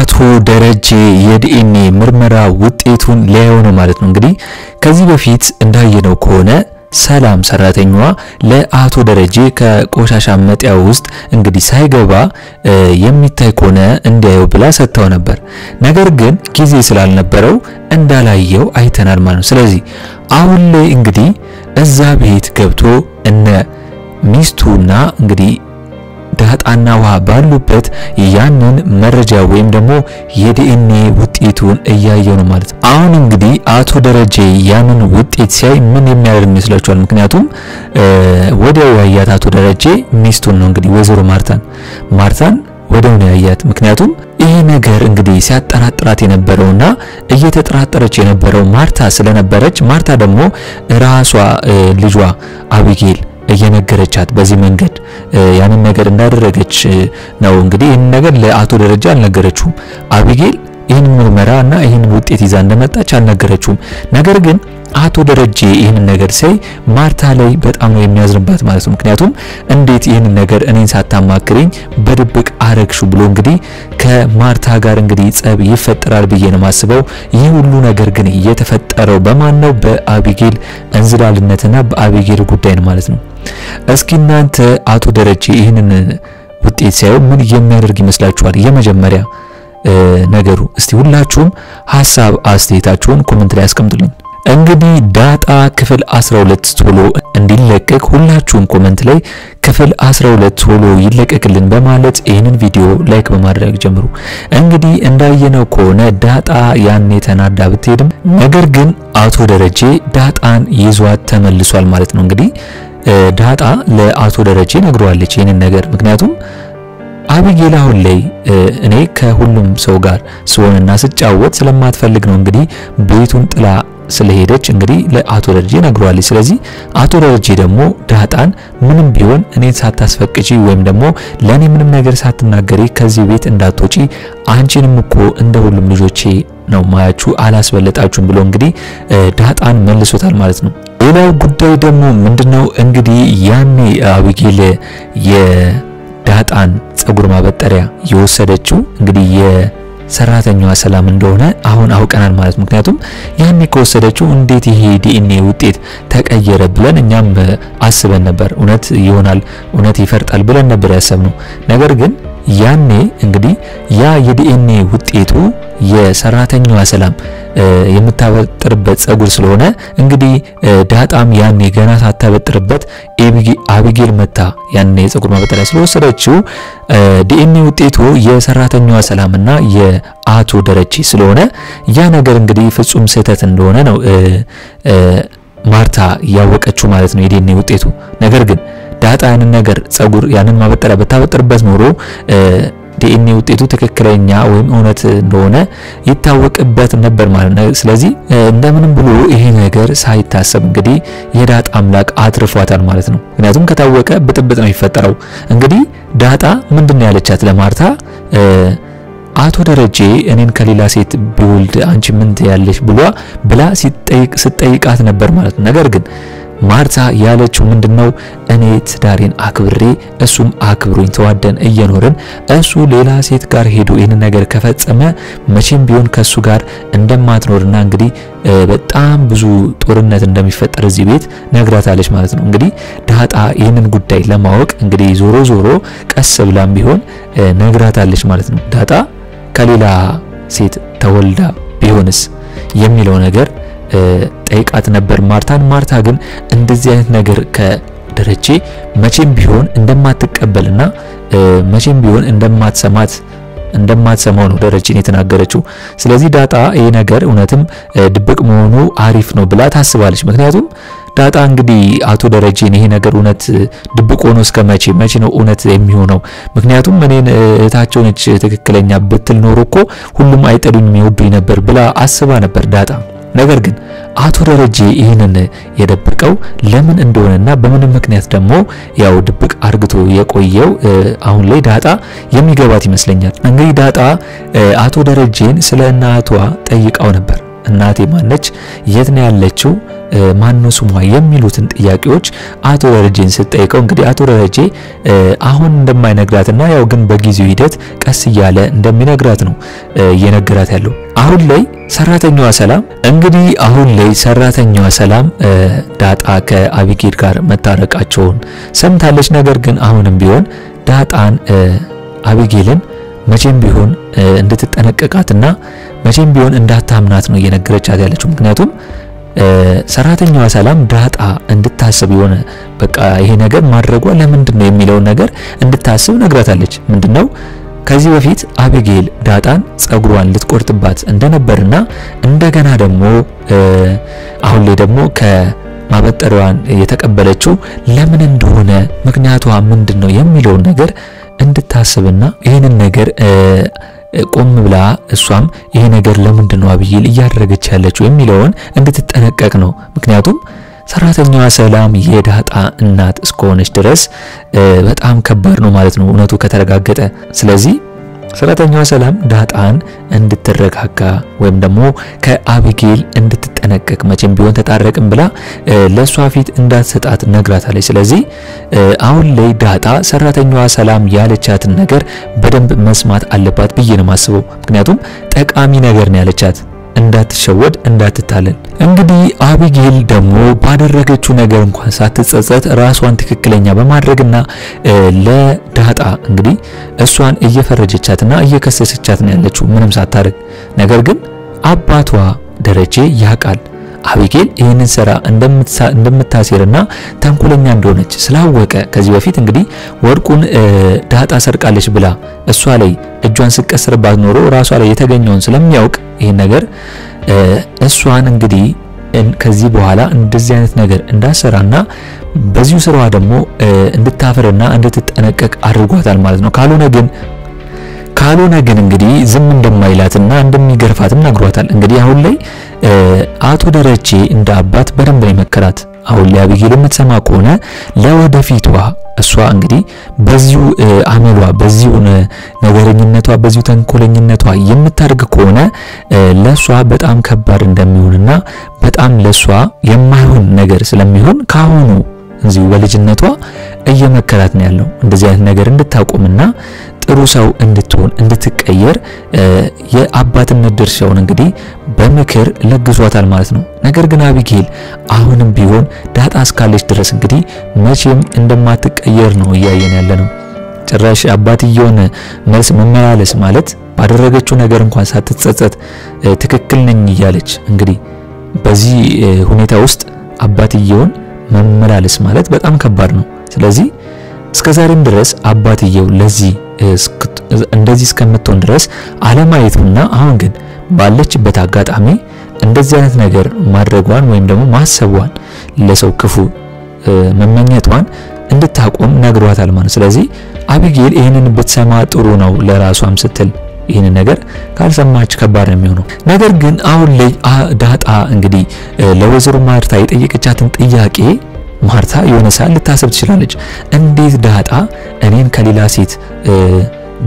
አቶ ደረጀ የዲኤንኤ ምርመራ ውጤቱን ሊያዩ ነው ማለት ነው። እንግዲህ ከዚህ በፊት እንዳየነው ከሆነ ሰላም ሰራተኛዋ ለአቶ ደረጀ ከቆሻሻ መጥያው ውስጥ እንግዲህ ሳይገባ የሚታይ ከሆነ እንዲያዩ ብላ ሰጥታው ነበር። ነገር ግን ጊዜ ስላልነበረው እንዳላየው አይተናል ማለት ነው። ስለዚህ አሁን ላይ እንግዲህ እዛ ቤት ገብቶ እነ ሚስቱና እንግዲህ ዳጣና ውሃ ባሉበት ያንን መረጃ ወይም ደግሞ የዲኤንኤ ውጤቱን እያየው ነው ማለት ነው። አሁን እንግዲህ አቶ ደረጀ ያንን ውጤት ሲያይ ምን የሚያደርግ ይመስላችኋል? ምክንያቱም ወዲያው ያያት አቶ ደረጀ ሚስቱን ነው እንግዲህ ወይዘሮ ማርታን ወዲያው ነው ያያት። ምክንያቱም ይሄ ነገር እንግዲህ ሲያጠራጥራት የነበረውና እየተጠራጠረች የነበረው ማርታ ስለነበረች ማርታ ደግሞ ራሷ ልጇ አቢጌል እየነገረቻት በዚህ መንገድ ያንን ነገር እንዳደረገች ነው። እንግዲህ ይሄን ነገር ለአቶ ደረጀ አልነገረችውም። አቢጌል ይሄን ምርመራና ይሄን ውጤት ይዛ እንደመጣች አልነገረችውም። ነገር ግን አቶ ደረጀ ይሄን ነገር ሳይ ማርታ ላይ በጣም ነው የሚያዝንባት ማለት ነው። ምክንያቱም እንዴት ይሄን ነገር እኔን ሳታማክረኝ በድብቅ አረግሹ ብሎ እንግዲህ ከማርታ ጋር እንግዲህ ጸብ ይፈጠራል ብዬ ነው ማስበው። ይሄ ሁሉ ነገር ግን የተፈጠረው በማን ነው? በአቢጌል እንዝላልነትና በአቢጌል ጉዳይ ነው ማለት ነው። እስኪ እናንተ አቶ ደረጀ ይሄንን ውጤት ሳይው ምን የሚያደርግ ይመስላችኋል? የመጀመሪያ ነገሩ እስቲ ሁላችሁም ሐሳብ አስተያየታችሁን ኮሜንት ላይ አስቀምጡልኝ። እንግዲህ ዳጣ ክፍል 12 ቶሎ እንዲለቀቅ ሁላችሁም ኮሜንት ላይ ክፍል 12 ቶሎ ይለቀቅልን በማለት ይሄንን ቪዲዮ ላይክ በማድረግ ጀምሩ። እንግዲህ እንዳየነው ከሆነ ዳጣ ያኔ ተናዳ ብትሄድም ነገር ግን አቶ ደረጀ ዳጣን ይዟት ተመልሷል ማለት ነው። እንግዲህ ዳጣ ለአቶ ደረጀ ነግሯለች ይሄንን ነገር። ምክንያቱም አቢጌል አሁን ላይ እኔ ከሁሉም ሰው ጋር ስሆንና ስጫወት ስለማትፈልግ ነው እንግዲህ ቤቱን ጥላ ስለሄደች እንግዲህ ለአቶ ደረጀ ነግሯለች። ስለዚህ አቶ ደረጀ ደግሞ ዳጣን ምንም ቢሆን እኔን ሳታስፈቅጂ ወይም ደግሞ ለኔ ምንም ነገር ሳትናገሪ ከዚህ ቤት እንዳትወጪ አንቺንም እኮ እንደ ሁሉም ልጆቼ ነው ማያችሁ አላስበለጣችሁም ብሎ እንግዲህ ዳጣን መልሶታል ማለት ነው። ሌላው ጉዳይ ደግሞ ምንድነው እንግዲህ ያኔ አቢጌል የዳጣን ጸጉር ማበጠሪያ የወሰደችው እንግዲህ የሰራተኛዋ ሰላም እንደሆነ አሁን አውቀናል ማለት ነው። ምክንያቱም ያኔ ከወሰደችው እንዴት ይሄ ዲኤንኤ ውጤት ተቀየረ ብለን እኛም አስበን ነበር። እውነት ይሆናል እውነት ይፈርጣል ብለን ነበር ያሰብነው። ነገር ግን ያኔ እንግዲህ ያ የዲኤንኤ ውጤቱ የሰራተኛዋ ሰላም የምታበጥርበት ጸጉር ስለሆነ እንግዲህ ዳጣም ያኔ ገና ሳታበጥርበት አቢጌል መታ ያኔ ጸጉር ማበጠሪያ ስለወሰደችው ዲኤንኤ ውጤቱ የሰራተኛዋ ሰላምና የአቶ ደረጀ ስለሆነ ያ ነገር እንግዲህ ፍጹም ስህተት እንደሆነ ነው ማርታ ያወቀችው ማለት ነው የዲኤንኤ ውጤቱ። ነገር ግን ዳጣ ያንን ነገር ጸጉር ያንን ማበጠሪያ በታበጥርበት ኖሮ ዲኤንኤ ውጤቱ ትክክለኛ ወይም እውነት እንደሆነ ይታወቅበት ነበር ማለት ነው። ስለዚህ እንደምንም ብሎ ይሄ ነገር ሳይታሰብ እንግዲህ የዳጣ አምላክ አትርፏታል ማለት ነው። ምክንያቱም ከታወቀ ብጥብጥ ነው የሚፈጠረው። እንግዲህ ዳጣ ምንድነው ያለቻት ለማርታ አቶ ደረጀ እኔን ከሌላ ሴት ቢወልድ አንቺ ምን ትያለሽ ብላ ሲጠይቃት ነበር ማለት ነው። ነገር ግን ማርታ ያለችው ምንድነው እኔ ትዳሬን አክብሬ እሱም አክብሮኝ ተዋደን እየኖርን እሱ ሌላ ሴት ጋር ሄዶ ይሄን ነገር ከፈጸመ መቼም ቢሆን ከሱ ጋር እንደማትኖርና እንግዲህ በጣም ብዙ ጦርነት እንደሚፈጠር እዚህ ቤት ነግራታለች ማለት ነው። እንግዲህ ዳጣ ይሄንን ጉዳይ ለማወቅ እንግዲህ ዞሮ ቀስ ብላም ቢሆን ነግራታለች ማለት ነው። ዳጣ ከሌላ ሴት ተወልዳ ቢሆንስ የሚለው ነገር ጠይቃት ነበር ማርታን። ማርታ ግን እንደዚህ አይነት ነገር ከደረጀ መቼም ቢሆን እንደማትቀበልና መቼም ቢሆን እንደማትሰማው ነው ደረጀን የተናገረችው። ስለዚህ ዳጣ ይሄ ነገር እውነትም ድብቅ መሆኑ አሪፍ ነው ብላ ታስባለች። ምክንያቱም ዳጣ እንግዲህ አቶ ደረጀን ይሄ ነገር እውነት ድብቅ ሆኖ እስከ መቼ ነው እውነት የሚሆነው? ምክንያቱም እኔን እህታቸው ነች ትክክለኛ ብትል ኖሮ እኮ ሁሉም አይጠሉኝም ይወዱኝ ነበር ብላ አስባ ነበር ዳጣ። ነገር ግን አቶ ደረጀ ይሄንን የደበቀው ለምን እንደሆነና በምን ምክንያት ደግሞ ያው ድብቅ አርግቶ የቆየው አሁን ላይ ዳጣ የሚገባት ይመስለኛል። እንግዲህ ዳጣ አቶ ደረጀን ስለ እናቷ ጠይቃው ነበር። እናቴ ማነች የት ነው ያለችው ማንነው ስሟ የሚሉትን ጥያቄዎች አቶ ደረጀን ስትጠይቀው እንግዲህ አቶ ደረጀ አሁን እንደማይነግራትና ያው ግን በጊዜው ሂደት ቀስ እያለ እንደሚነግራት ነው እየነገራት ያለው አሁን ላይ ሰራተኛዋ ሰላም እንግዲህ አሁን ላይ ሰራተኛዋ ሰላም ዳጣ ከአቢጌል ጋር መታረቃቸውን ሰምታለች ነገር ግን አሁንም ቢሆን ዳጣን አቢጌልን መቼም ቢሆን እንድትጠነቀቃትና መቼም ቢሆን እንዳታምናት ነው እየነገረቻት ያለችው ምክንያቱም ሰራተኛዋ ሰላም ዳጣ እንድታስብ የሆነ በቃ ይሄ ነገር ማድረጓ ለምንድነው የሚለው ነገር እንድታስብ ነግራታለች ምንድነው ከዚህ በፊት አቢጌል ዳጣን ጸጉሯን ልትቆርጥባት እንደነበርና እንደገና ደግሞ አሁን ላይ ደግሞ ከማበጠሪያዋን የተቀበለችው ለምን እንደሆነ ምክንያቷ ምንድነው የሚለው ነገር እንድታስብና ይሄንን ነገር ቆም ብላ እሷም ይሄ ነገር ለምንድነው አቢጌል እያደረገች ያለችው የሚለውን እንድትጠነቀቅ ነው ምክንያቱም ሰራተኛዋ ሰላም የዳጣ እናት እስከሆነች ድረስ በጣም ከባድ ነው ማለት ነው እውነቱ ከተረጋገጠ ስለዚህ ሰራተኛዋ ሰላም ዳጣን እንድትረጋጋ ወይም ደግሞ ከአቢጌል እንድትጠነቀቅ መቼም ቢሆን ተጣረቅም ብላ ለሷ ፊት እንዳትሰጣት ነግራታለች ስለዚህ አሁን ላይ ዳጣ ሰራተኛዋ ሰላም ያለቻትን ነገር በደንብ መስማት አለባት ብዬ ነው ማስበው ምክንያቱም ጠቃሚ ነገር ነው ያለቻት እንዳትሸወድ እንዳትታለል እንግዲህ አቢጌል ደግሞ ባደረገችው ነገር እንኳን ሳትጸጸት ራሷን ትክክለኛ በማድረግና ለዳጣ እንግዲህ እሷን እየፈረጀቻትና እየከሰሰቻት ነው ያለችው ምንም ሳታረግ ነገር ግን አባቷ ደረጀ ያቃል አቢጌል ይሄንን ሰራ እንደምታሴርና ተንኮለኛ እንደሆነች ስላወቀ ከዚህ በፊት እንግዲህ ወርቁን ዳጣ ሰርቃለች ብላ እሷ ላይ እጇን ስቀስርባት ኖሮ ራሷ ላይ የተገኘውን ስለሚያውቅ ይሄን ነገር እሷን እንግዲህ ከዚህ በኋላ እንደዚህ አይነት ነገር እንዳሰራና በዚሁ ስራዋ ደግሞ እንድታፈርና እንድትጠነቀቅ አድርጓታል ማለት ነው ካልሆነ ግን እንግዲህ ዝም እንደማይላትና እንደሚገርፋትም ነግሯታል እንግዲህ አሁን ላይ አቶ ደረጀ እንደ አባት በደንብ ነው መከራት አሁን ላይ አቢጌል የምትሰማ ከሆነ ለወደፊቷ እሷ እንግዲህ በዚሁ አመሏ በዚሁ ነገረኝነቷ በዚሁ ተንኮለኝነቷ የምታርግ ከሆነ ለሷ በጣም ከባድ እንደሚሆንና በጣም ለሷ የማይሆን ነገር ስለሚሆን ካሁኑ እዚሁ በልጅነቷ እየመከራት ነው ያለው እንደዚህ አይነት ነገር እንድታቆምና ጥሩ ሰው እንድትሆን እንድትቀየር የአባትነት ድርሻውን እንግዲህ በምክር ለግሷታል ማለት ነው ነገር ግን አቢጌል አሁንም ቢሆን ዳጣ እስካለች ድረስ እንግዲህ መቼም እንደማትቀየር ነው እያየን ያለነው ጭራሽ አባትየውን መልስ መመላለስ ማለት ባደረገችው ነገር እንኳን ሳትጸጸት ትክክል ነኝ እያለች እንግዲህ በዚህ ሁኔታ ውስጥ አባትየውን መመላለስ ማለት በጣም ከባድ ነው ስለዚህ እስከዛሬም ድረስ አባትየው ለዚህ እንደዚህ እስከመተውን ድረስ አለማየቱና አሁን ግን ባለችበት አጋጣሚ እንደዚህ አይነት ነገር ማድረጓን ወይም ደግሞ ማሰቧን ለሰው ክፉ መመኘቷን እንድታቆም ነግሯታል ማለት ስለዚህ አቢጌል ይሄንን ብትሰማ ጥሩ ነው ለራሷም ስትል ይሄን ነገር ካልሰማች ከባድ ነው የሚሆነው ነገር ግን አሁን ላይ ዳጣ እንግዲህ ለወይዘሮ ማርታ የጠየቀቻትን ጥያቄ ማርታ የሆነ ሰዓት ልታስብ ትችላለች እንዴት ዳጣ እኔን ከሌላ ሴት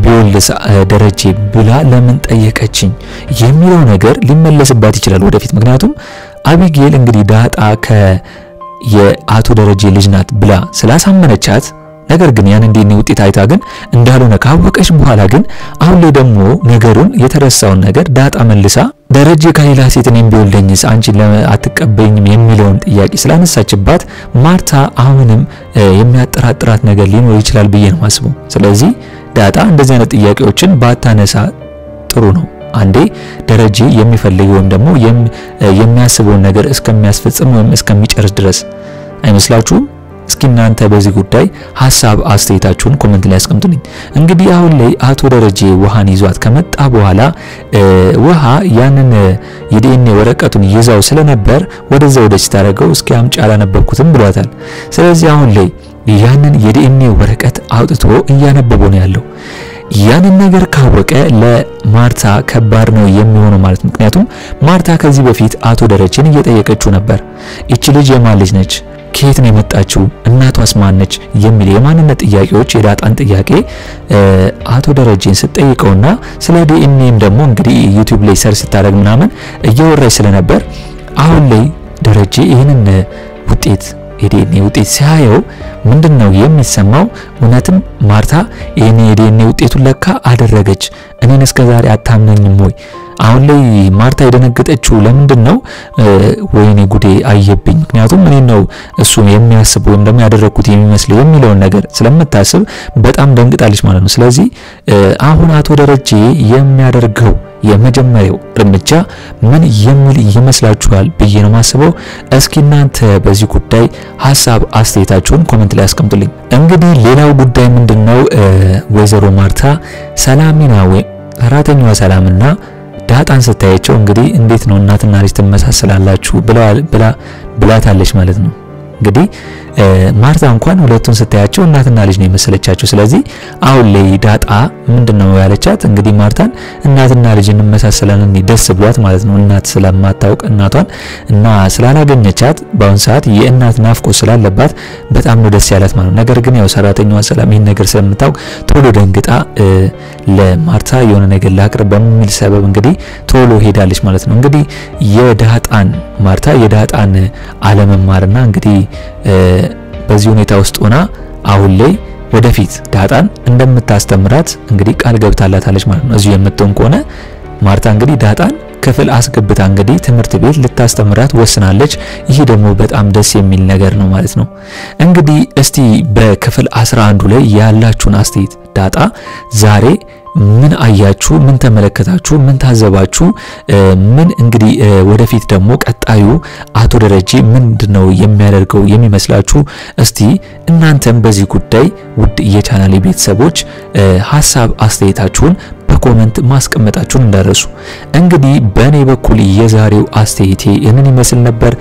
ቢወልስ ደረጀ ብላ ለምን ጠየቀችኝ የሚለው ነገር ሊመለስባት ይችላል ወደፊት ምክንያቱም አቢጌል እንግዲህ ዳጣ የአቶ ደረጀ ልጅ ናት ብላ ስላሳመነቻት ነገር ግን ያን እንደኔ ውጤት አይታ ግን እንዳልሆነ ካወቀች በኋላ ግን አሁን ላይ ደግሞ ነገሩን የተረሳውን ነገር ዳጣ መልሳ ደረጀ ከሌላ ሴት እኔን ቢወልደኝስ አንቺ አትቀበይኝም የሚለውን ጥያቄ ስላነሳችባት ማርታ አሁንም የሚያጠራጥራት ነገር ሊኖር ይችላል ብዬ ነው ማስበው ስለዚህ ዳጣ እንደዚህ አይነት ጥያቄዎችን ባታነሳ ጥሩ ነው አንዴ ደረጀ የሚፈልገውን ደግሞ የሚያስበውን ነገር እስከሚያስፈጽም ወይም እስከሚጨርስ ድረስ አይመስላችሁም እስኪ እናንተ በዚህ ጉዳይ ሐሳብ አስተያየታችሁን ኮሜንት ላይ አስቀምጡልኝ እንግዲህ አሁን ላይ አቶ ደረጀ ውሃን ይዟት ከመጣ በኋላ ውሃ ያንን የዲኤንኤ ወረቀቱን ይዛው ስለነበር ወደዛው ወደች ታረገው እስኪ አምጪ አላነበብኩትም ብሏታል ስለዚህ አሁን ላይ ያንን የዲኤንኤ ወረቀት አውጥቶ እያነበበው ነው ያለው ያንን ነገር ካወቀ ለማርታ ከባድ ነው የሚሆነው ማለት ምክንያቱም ማርታ ከዚህ በፊት አቶ ደረጀን እየጠየቀችው ነበር እቺ ልጅ የማን ልጅ ነች ከየት ነው የመጣችው እናቷስ ማነች የሚል የማንነት ጥያቄዎች የዳጣን ጥያቄ አቶ ደረጀን ስጠይቀውና ስለ ዲኤንኤም ደግሞ እንግዲህ ዩቲዩብ ላይ ሰርች ስታደርግ ምናምን እየወራች ስለነበር አሁን ላይ ደረጀ ይሄንን ውጤት የዲኤንኤ ውጤት ሲያየው ምንድነው የሚሰማው? እውነትም ማርታ ይሄን የዲኤንኤ ውጤቱን ለካ አደረገች እኔን እስከዛሬ አታምነኝም ወይ? አሁን ላይ ማርታ የደነገጠችው ለምንድነው? ወይኔ ጉዴ አየብኝ ምክንያቱም እኔ ነው እሱ የሚያስበው ወይም ደግሞ ያደረኩት የሚመስለው የሚለው ነገር ስለምታስብ በጣም ደንግጣለች ማለት ነው። ስለዚህ አሁን አቶ ደረጀ የሚያደርገው የመጀመሪያው እርምጃ ምን የሚል ይመስላችኋል ብዬ ነው ማስበው። እስኪ እናንተ በዚህ ጉዳይ ሐሳብ አስተያየታችሁን ኮሜንት ላይ አስቀምጡልኝ። እንግዲህ ሌላው ጉዳይ ምንድነው? ወይዘሮ ማርታ ሰላሚና ወይ ሰራተኛዋ ሰላምና ዳጣን ስታያቸው እንግዲህ እንዴት ነው እናትና ልጅ ተመሳሰላላችሁ ብላታለች ማለት ነው። እንግዲህ ማርታ እንኳን ሁለቱን ስታያቸው እናትና ልጅ ነው የመሰለቻቸው። ስለዚህ አሁን ላይ ዳጣ ምንድነው ያለቻት? እንግዲህ ማርታን እናትና ልጅ እንመሳሰላለን ደስ ብሏት ማለት ነው። እናት ስለማታውቅ እናቷን እና ስላላገኘቻት በአሁን ሰዓት የእናት ናፍቆት ስላለባት በጣም ነው ደስ ያላት ማለት ነው። ነገር ግን ያው ሰራተኛዋ ሰላም ይሄን ነገር ስለምታውቅ ቶሎ ደንግጣ ለማርታ የሆነ ነገር ላቅርብ በሚል ሰበብ እንግዲህ ቶሎ ሄዳለች ማለት ነው። እንግዲህ ማርታ የዳጣን አለመማርና እንግዲህ በዚህ ሁኔታ ውስጥ ሆና አሁን ላይ ወደፊት ዳጣን እንደምታስተምራት እንግዲህ ቃል ገብታላታለች ማለት ነው። እዚሁ የምትሆን ከሆነ ማርታ እንግዲህ ዳጣን ክፍል አስገብታ እንግዲህ ትምህርት ቤት ልታስተምራት ወስናለች። ይሄ ደግሞ በጣም ደስ የሚል ነገር ነው ማለት ነው። እንግዲህ እስቲ በክፍል 11 ላይ ያላችሁን አስተያየት ዳጣ ዛሬ ምን አያችሁ? ምን ተመለከታችሁ? ምን ታዘባችሁ? ምን እንግዲህ ወደፊት ደግሞ ቀጣዩ አቶ ደረጀ ምንድነው የሚያደርገው የሚመስላችሁ? እስቲ እናንተም በዚህ ጉዳይ ውድ የቻናሌ ቤተሰቦች ሐሳብ አስተያየታችሁን በኮሜንት ማስቀመጣችሁን እንዳረሱ። እንግዲህ በኔ በኩል የዛሬው አስተያየቴ እንን ይመስል ነበር።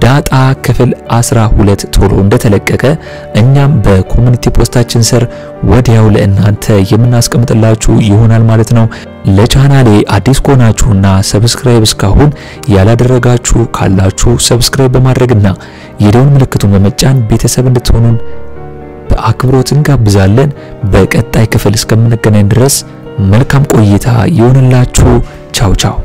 ዳጣ ክፍል 12 ቶሎ እንደተለቀቀ እኛም በኮሚኒቲ ፖስታችን ስር ወዲያው ለእናንተ የምናስቀምጥላችሁ ይሆናል ማለት ነው። ለቻናሌ አዲስ ከሆናችሁና ሰብስክራይብ እስካሁን ያላደረጋችሁ ካላችሁ ሰብስክራይብ በማድረግና የደወል ምልክቱን በመጫን ቤተሰብ እንድትሆኑን በአክብሮት እንጋብዛለን። በቀጣይ ክፍል እስከምንገናኝ ድረስ መልካም ቆይታ ይሁንላችሁ። ቻው ቻው።